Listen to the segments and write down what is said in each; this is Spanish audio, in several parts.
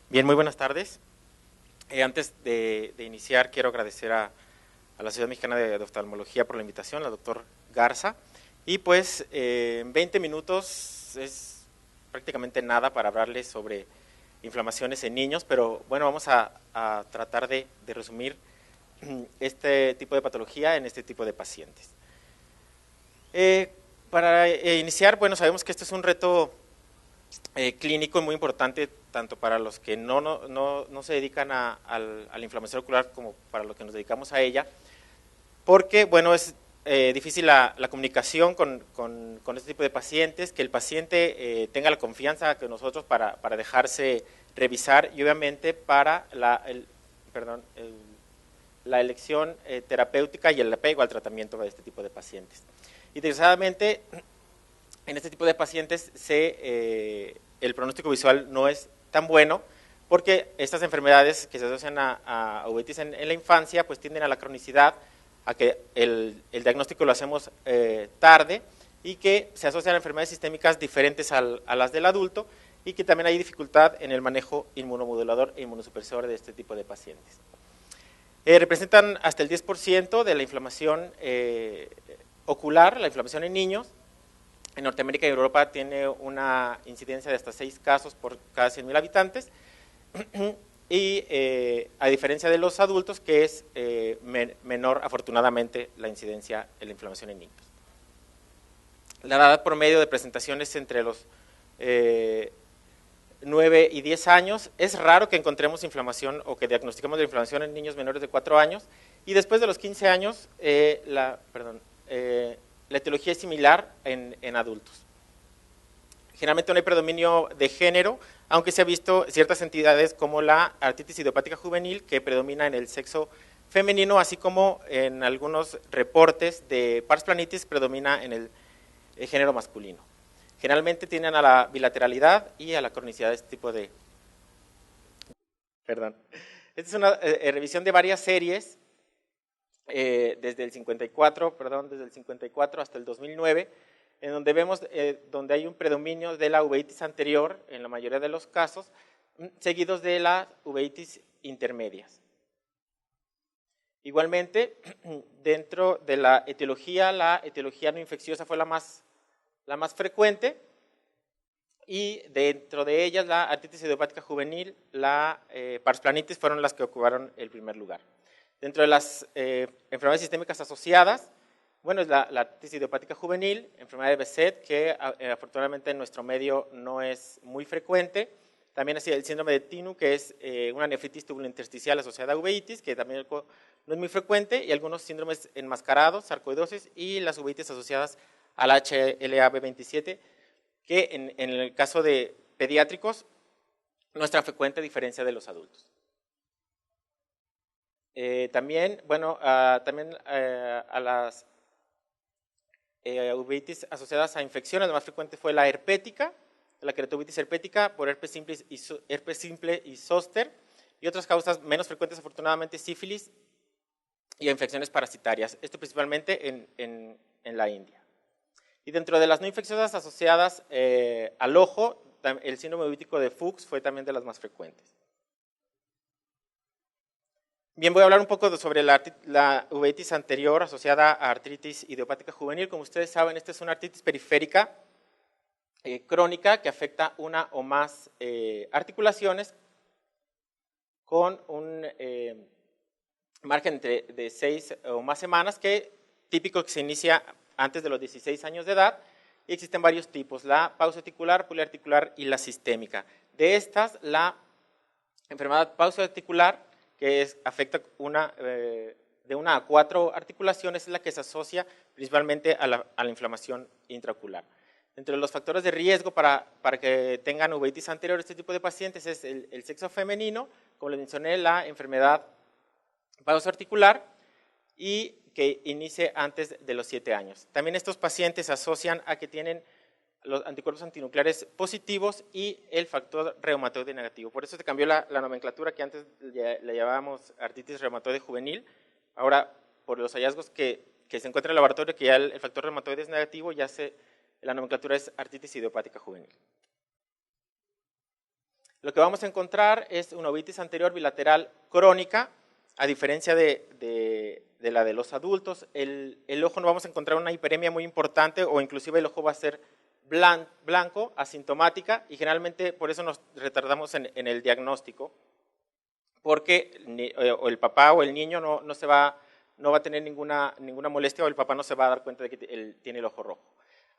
Bien, muy buenas tardes. Antes de iniciar, quiero agradecer a la Sociedad Mexicana de Oftalmología por la invitación, al doctor Garza. Y pues en 20 minutos es prácticamente nada para hablarles sobre inflamaciones en niños, pero bueno, vamos a tratar de resumir este tipo de patología en este tipo de pacientes. Para iniciar, bueno, sabemos que este es un reto clínico muy importante tanto para los que no se dedican a la inflamación ocular como para los que nos dedicamos a ella, porque bueno, es difícil la comunicación con este tipo de pacientes, que el paciente tenga la confianza que nosotros para dejarse revisar y obviamente para la elección terapéutica y el apego al tratamiento de este tipo de pacientes. Y desgraciadamente, en este tipo de pacientes el pronóstico visual no es tan bueno porque estas enfermedades que se asocian a uveitis en la infancia pues tienden a la cronicidad, a que el diagnóstico lo hacemos tarde y que se asocian a enfermedades sistémicas diferentes a las del adulto y que también hay dificultad en el manejo inmunomodulador e inmunosupresor de este tipo de pacientes. Representan hasta el 10% de la inflamación ocular, la inflamación en niños. En Norteamérica y Europa tiene una incidencia de hasta 6 casos por cada 100.000 habitantes y a diferencia de los adultos, que es menor afortunadamente la incidencia de la inflamación en niños. La edad promedio de presentación es entre los 9 y 10 años. Es raro que encontremos inflamación o que diagnostiquemos la inflamación en niños menores de 4 años y después de los 15 años la etiología es similar en adultos. Generalmente no hay predominio de género, aunque se ha visto ciertas entidades como la artritis idiopática juvenil que predomina en el sexo femenino, así como en algunos reportes de pars planitis predomina en el género masculino. Generalmente tienden a la bilateralidad y a la cronicidad de este tipo de... Esta es una revisión de varias series desde el 54 hasta el 2009, en donde vemos donde hay un predominio de la uveitis anterior en la mayoría de los casos, seguidos de las uveitis intermedias. Igualmente, dentro de la etiología no infecciosa fue la más frecuente, y dentro de ellas la artritis idiopática juvenil, la pars planitis fueron las que ocuparon el primer lugar. Dentro de las enfermedades sistémicas asociadas, bueno, es la artritis idiopática juvenil, enfermedad de Behçet, que afortunadamente en nuestro medio no es muy frecuente. También así el síndrome de Tinu, que es una nefritis tubulointersticial asociada a uveitis, que también no es muy frecuente, y algunos síndromes enmascarados, sarcoidosis, y las uveitis asociadas al HLA-B27, que en el caso de pediátricos no es tan frecuente a diferencia de los adultos. También, bueno, a las uveitis asociadas a infecciones, la más frecuente fue la herpética, la queratovitis herpética por herpes simple y zóster, y otras causas menos frecuentes, afortunadamente, sífilis y infecciones parasitarias, esto principalmente en la India. Y dentro de las no infecciosas asociadas al ojo, el síndrome uvítico de Fuchs fue también de las más frecuentes. Bien, voy a hablar un poco sobre la uveitis anterior asociada a artritis idiopática juvenil. Como ustedes saben, esta es una artritis periférica crónica que afecta una o más articulaciones con un margen de 6 o más semanas, que típico que se inicia antes de los 16 años de edad, y existen varios tipos: la pausoarticular, poliarticular y la sistémica. De estas, la enfermedad pausoarticular, que afecta de 1 a 4 articulaciones, es la que se asocia principalmente a la inflamación intraocular. Entre los factores de riesgo para que tengan uveitis anterior este tipo de pacientes es el sexo femenino, como les mencioné, la enfermedad pausoarticular y que inicie antes de los 7 años. También estos pacientes se asocian a que tienen los anticuerpos antinucleares positivos y el factor reumatoide negativo. Por eso se cambió la nomenclatura, que antes le llamábamos artritis reumatoide juvenil. Ahora, por los hallazgos que se encuentran en el laboratorio, que ya el factor reumatoide es negativo, la nomenclatura es artritis idiopática juvenil. Lo que vamos a encontrar es una uveitis anterior bilateral crónica, a diferencia de la de los adultos. El ojo no vamos a encontrar una hiperemia muy importante, o inclusive el ojo va a ser blanco, asintomática, y generalmente por eso nos retardamos en el diagnóstico, porque el papá o el niño no va a tener ninguna molestia, o el papá no se va a dar cuenta de que él tiene el ojo rojo.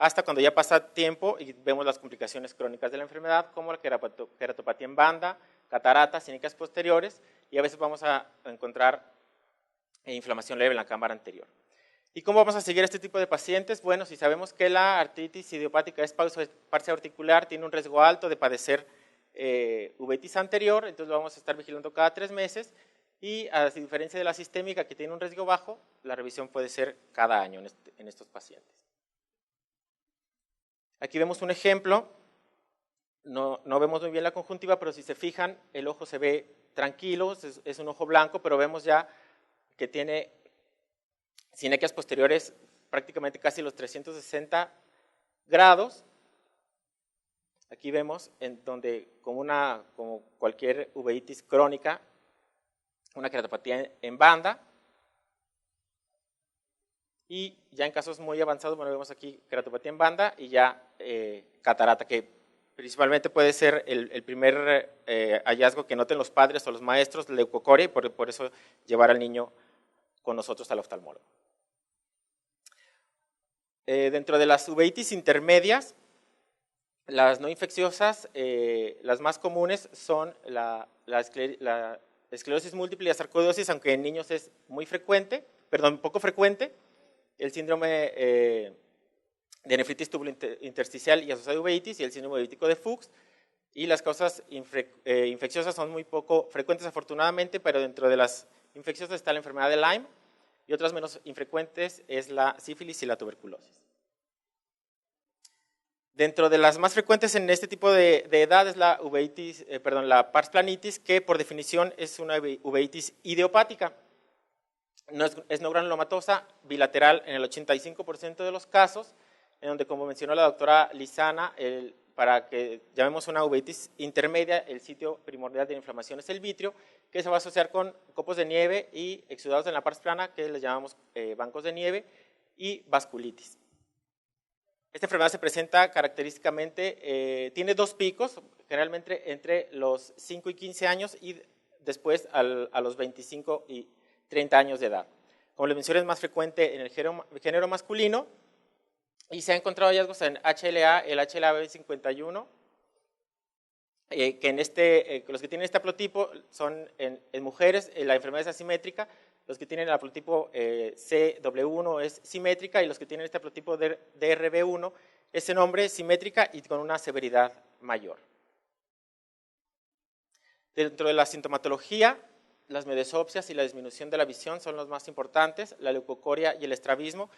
Hasta cuando ya pasa tiempo y vemos las complicaciones crónicas de la enfermedad, como la queratopatía en banda, cataratas, cínicas posteriores, y a veces vamos a encontrar inflamación leve en la cámara anterior. ¿Y cómo vamos a seguir este tipo de pacientes? Bueno, si sabemos que la artritis idiopática es parcial articular, tiene un riesgo alto de padecer uveitis anterior, entonces lo vamos a estar vigilando cada 3 meses, y a diferencia de la sistémica, que tiene un riesgo bajo, la revisión puede ser cada año en estos pacientes. Aquí vemos un ejemplo, no vemos muy bien la conjuntiva, pero si se fijan, el ojo se ve tranquilo, es un ojo blanco, pero vemos ya que tiene sinequias posteriores prácticamente casi los 360 grados. Aquí vemos en donde, como cualquier uveitis crónica, una queratopatía en banda. Y ya en casos muy avanzados, bueno, vemos aquí queratopatía en banda y ya catarata, que principalmente puede ser el primer hallazgo que noten los padres o los maestros, leucocoria, y por eso llevar al niño con nosotros al oftalmólogo. Dentro de las uveitis intermedias, las no infecciosas, las más comunes son la esclerosis múltiple y la sarcoidosis, aunque en niños es poco frecuente. El síndrome de nefritis tubulointersticial y asociada a uveitis y el síndrome uveítico de Fuchs, y las causas infecciosas son muy poco frecuentes afortunadamente, pero dentro de las infecciosas está la enfermedad de Lyme, y otras menos infrecuentes es la sífilis y la tuberculosis. Dentro de las más frecuentes en este tipo de edad es la la pars planitis, que por definición es una uveitis idiopática. Es no granulomatosa, bilateral en el 85% de los casos, en donde, como mencionó la doctora Lizana, para que llamemos una uveitis intermedia, el sitio primordial de inflamación es el vitrio, que se va a asociar con copos de nieve y exudados en la pars plana, que les llamamos bancos de nieve, y vasculitis. Esta enfermedad se presenta característicamente, tiene 2 picos, generalmente entre los 5 y 15 años, y después a los 25 y 30 años de edad. Como les mencioné, es más frecuente en el género masculino, y se han encontrado hallazgos en HLA, el HLA-B51, que los que tienen este haplotipo son en mujeres, la enfermedad es asimétrica, los que tienen el haplotipo CW1 es simétrica, y los que tienen este haplotipo DRB1 es en hombres simétrica y con una severidad mayor. Dentro de la sintomatología, las medesopsias y la disminución de la visión son los más importantes, la leucocoria y el estrabismo.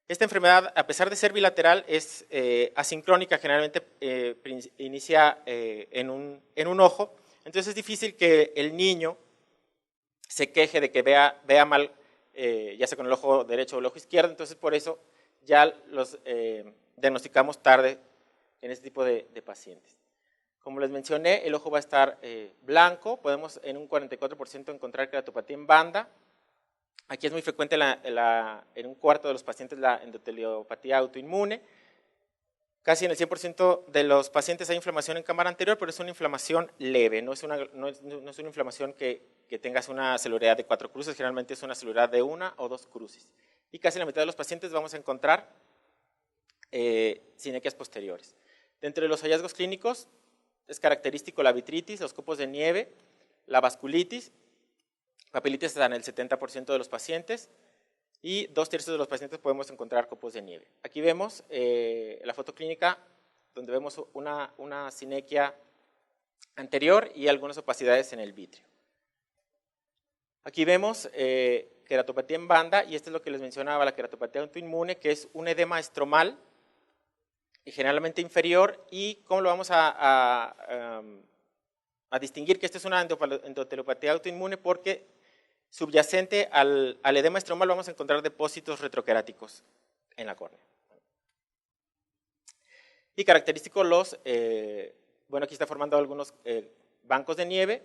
Esta enfermedad, a pesar de ser bilateral, es asincrónica, generalmente inicia en un ojo, entonces es difícil que el niño se queje de que vea mal, ya sea con el ojo derecho o el ojo izquierdo, entonces por eso ya los diagnosticamos tarde en este tipo de pacientes. Como les mencioné, el ojo va a estar blanco, podemos en un 44% encontrar queratopatía en banda. Aquí es muy frecuente en un cuarto de los pacientes la endoteliopatía autoinmune. Casi en el 100% de los pacientes hay inflamación en cámara anterior, pero es una inflamación leve, no es una inflamación que tengas una celularidad de 4 cruces, generalmente es una celularidad de 1 o 2 cruces. Y casi en la mitad de los pacientes vamos a encontrar sinequias posteriores. Dentro de los hallazgos clínicos es característico la vitritis, los copos de nieve, la vasculitis, papilitis está en el 70% de los pacientes, y 2/3 de los pacientes podemos encontrar copos de nieve. Aquí vemos la foto clínica, donde vemos una sinequia anterior y algunas opacidades en el vitrio. Aquí vemos queratopatía en banda, y esto es lo que les mencionaba, la queratopatía autoinmune, que es un edema estromal, y generalmente inferior, y cómo lo vamos a distinguir que esta es una endoteliopatía autoinmune, porque subyacente al edema estromal vamos a encontrar depósitos retroqueráticos en la córnea. Y característicos los bueno, aquí está formando algunos bancos de nieve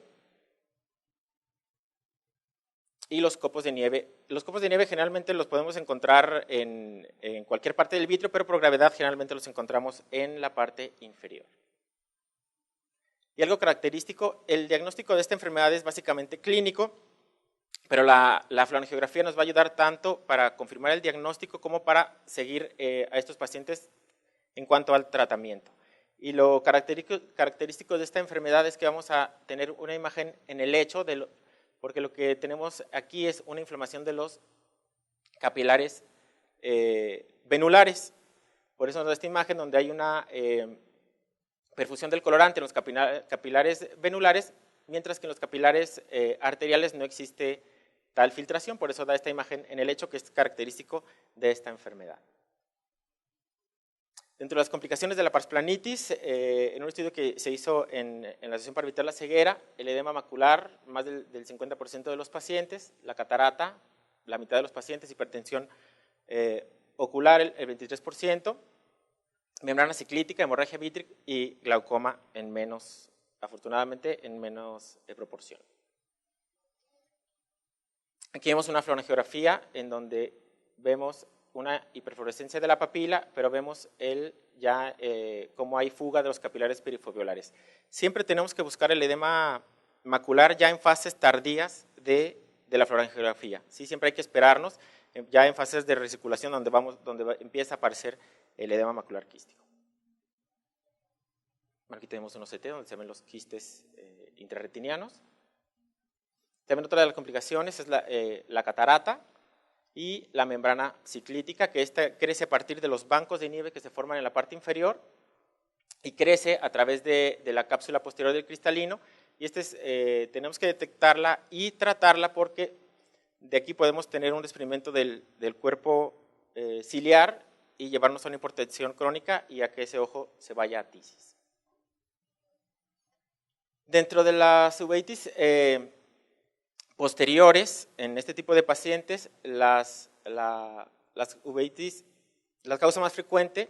y los copos de nieve. Los copos de nieve generalmente los podemos encontrar en cualquier parte del vitrio, pero por gravedad generalmente los encontramos en la parte inferior. Y algo característico, el diagnóstico de esta enfermedad es básicamente clínico, pero la fluoroangiografía nos va a ayudar tanto para confirmar el diagnóstico como para seguir a estos pacientes en cuanto al tratamiento. Y lo característico de esta enfermedad es que vamos a tener una imagen en el lecho, porque lo que tenemos aquí es una inflamación de los capilares venulares. Por eso nos da esta imagen donde hay una perfusión del colorante en los capilares venulares, mientras que en los capilares arteriales no existe tal filtración, por eso da esta imagen en el lecho que es característico de esta enfermedad. Dentro de las complicaciones de la parsplanitis, en un estudio que se hizo en la Asociación para Evitar la Ceguera, el edema macular, más del 50% de los pacientes, la catarata, la mitad de los pacientes, hipertensión ocular, el 23%, membrana ciclítica, hemorragia vítrica y glaucoma en menos, afortunadamente, en menos proporción. Aquí vemos una fluoroangiografía en donde vemos una hiperfluorescencia de la papila, pero vemos ya cómo hay fuga de los capilares perifoveolares. Siempre tenemos que buscar el edema macular ya en fases tardías de la fluoroangiografía. ¿Sí? Siempre hay que esperarnos ya en fases de recirculación donde empieza a aparecer el edema macular quístico. Aquí tenemos un OCT donde se ven los quistes intrarretinianos. También otra de las complicaciones es la catarata y la membrana ciclítica, que esta crece a partir de los bancos de nieve que se forman en la parte inferior y crece a través de la cápsula posterior del cristalino, y tenemos que detectarla y tratarla porque de aquí podemos tener un desprendimiento del cuerpo ciliar y llevarnos a una hipertensión crónica y a que ese ojo se vaya a tisis. Dentro de las uveitis posteriores, en este tipo de pacientes, las uveitis, la causa más frecuente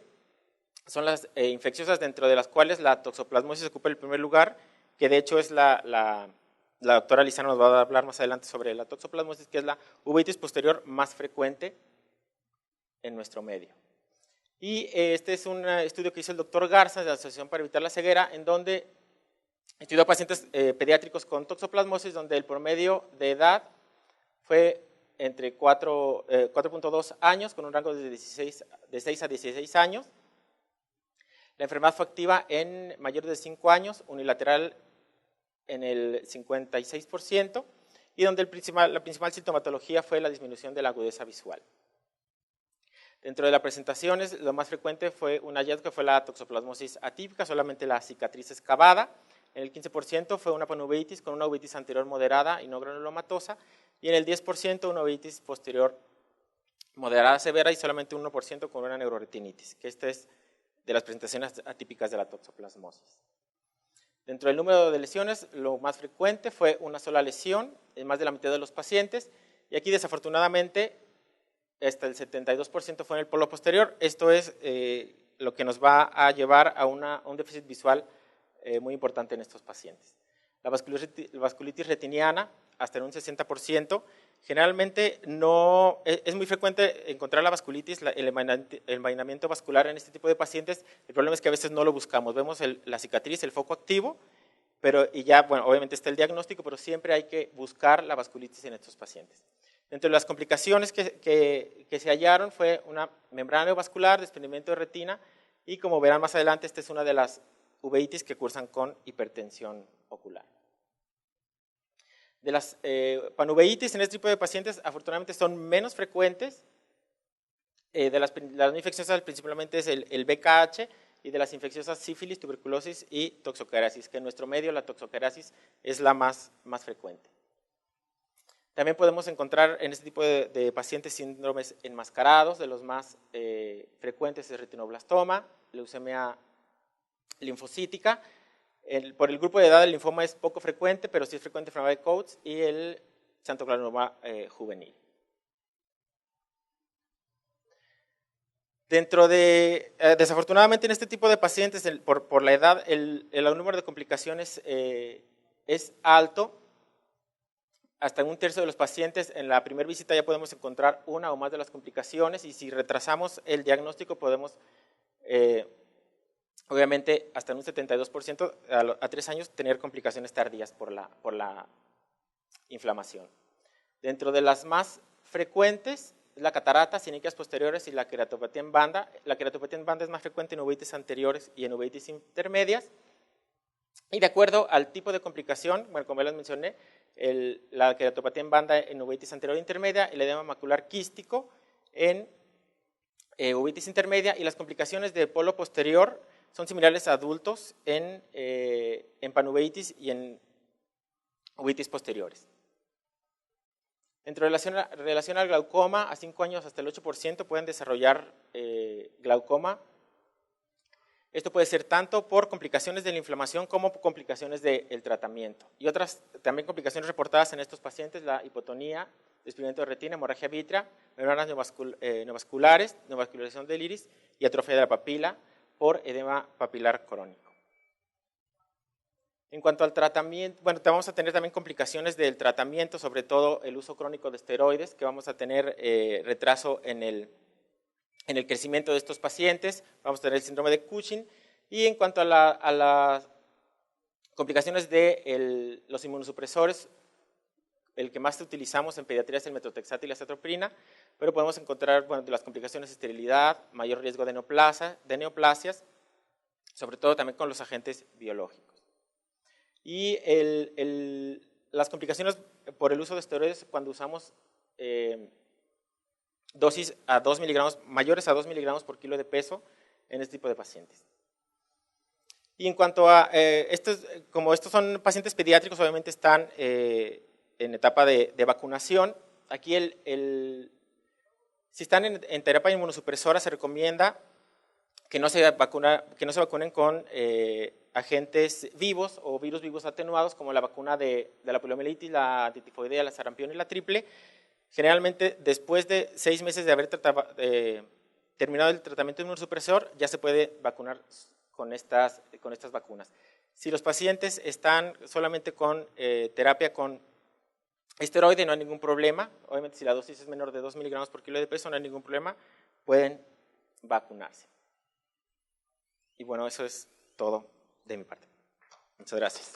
son las infecciosas, dentro de las cuales la toxoplasmosis ocupa el primer lugar, que de hecho es la doctora Lizano nos va a hablar más adelante sobre la toxoplasmosis, que es la uveitis posterior más frecuente en nuestro medio. Y este es un estudio que hizo el doctor Garza de la Asociación para Evitar la Ceguera, en donde estudió a pacientes pediátricos con toxoplasmosis, donde el promedio de edad fue entre 4.2 años, con un rango de 6 a 16 años. La enfermedad fue activa en mayores de 5 años, unilateral en el 56%, y donde la principal sintomatología fue la disminución de la agudeza visual. Dentro de las presentaciones, lo más frecuente fue un hallazgo que fue la toxoplasmosis atípica, solamente la cicatriz excavada. En el 15% fue una panuveitis con una uveitis anterior moderada y no granulomatosa, y en el 10% una uveitis posterior moderada severa y solamente un 1% con una neuroretinitis, que esta es de las presentaciones atípicas de la toxoplasmosis. Dentro del número de lesiones, lo más frecuente fue una sola lesión en más de la mitad de los pacientes, y aquí desafortunadamente hasta el 72% fue en el polo posterior. Esto es lo que nos va a llevar a un déficit visual muy importante en estos pacientes. La vasculitis retiniana, hasta en un 60%, generalmente no es muy frecuente encontrar la vasculitis, el envainamiento vascular en este tipo de pacientes. El problema es que a veces no lo buscamos, vemos la cicatriz, el foco activo, y ya, bueno, obviamente está el diagnóstico, pero siempre hay que buscar la vasculitis en estos pacientes. Dentro de las complicaciones que se hallaron fue una membrana neovascular, desprendimiento de retina, y como verán más adelante, esta es una de las uveitis que cursan con hipertensión ocular. De las panuveitis en este tipo de pacientes, afortunadamente son menos frecuentes. De las no infecciosas principalmente es el BKH, y de las infecciosas sífilis, tuberculosis y toxocarasis, que en nuestro medio la toxocarasis es la más frecuente. También podemos encontrar en este tipo de pacientes síndromes enmascarados, de los más frecuentes es retinoblastoma, leucemia linfocítica. Por el grupo de edad el linfoma es poco frecuente, pero sí es frecuente enfermedad de Coates y el xantoclanoma juvenil. Desafortunadamente en este tipo de pacientes, por la edad, el número de complicaciones es alto. Hasta en un tercio de los pacientes en la primera visita ya podemos encontrar una o más de las complicaciones, y si retrasamos el diagnóstico podemos, obviamente, hasta en un 72% a 3 años tener complicaciones tardías por la inflamación. Dentro de las más frecuentes es la catarata, siniquias posteriores y la queratopatía en banda. La queratopatía en banda es más frecuente en uveitis anteriores y en uveitis intermedias. Y de acuerdo al tipo de complicación, bueno, como ya les mencioné, la queratopatía en banda en uveitis anterior e intermedia, el edema macular quístico en uveitis intermedia, y las complicaciones de polo posterior son similares a adultos en panuveitis y en uveitis posteriores. En relación al glaucoma, a 5 años hasta el 8% pueden desarrollar glaucoma. Esto puede ser tanto por complicaciones de la inflamación como por complicaciones del tratamiento. Y otras también complicaciones reportadas en estos pacientes: la hipotonía, desprendimiento de retina, hemorragia vítrea, membranas neovasculares, neovascularización del iris y atrofia de la papila por edema papilar crónico. En cuanto al tratamiento, bueno, vamos a tener también complicaciones del tratamiento, sobre todo el uso crónico de esteroides, que vamos a tener retraso en el crecimiento de estos pacientes, vamos a tener el síndrome de Cushing. Y en cuanto a las complicaciones de los inmunosupresores, el que más utilizamos en pediatría es el metotrexato y la azathioprina, pero podemos encontrar, bueno, de las complicaciones de esterilidad, mayor riesgo de neoplasias, sobre todo también con los agentes biológicos. Y las complicaciones por el uso de esteroides cuando usamos dosis a 2 miligramos, mayores a 2 miligramos por kilo de peso en este tipo de pacientes. Y en cuanto a como estos son pacientes pediátricos, obviamente están en etapa de vacunación. Aquí si están en terapia inmunosupresora, se recomienda que no se vacunen con agentes vivos o virus vivos atenuados, como la vacuna de la poliomielitis, la antitifoidea, la sarampión y la triple. Generalmente, después de 6 meses de haber terminado el tratamiento inmunosupresor, ya se puede vacunar con estas vacunas. Si los pacientes están solamente con terapia con esteroide, no hay ningún problema. Obviamente, si la dosis es menor de 2 miligramos por kilo de peso, no hay ningún problema, pueden vacunarse. Y bueno, eso es todo de mi parte. Muchas gracias.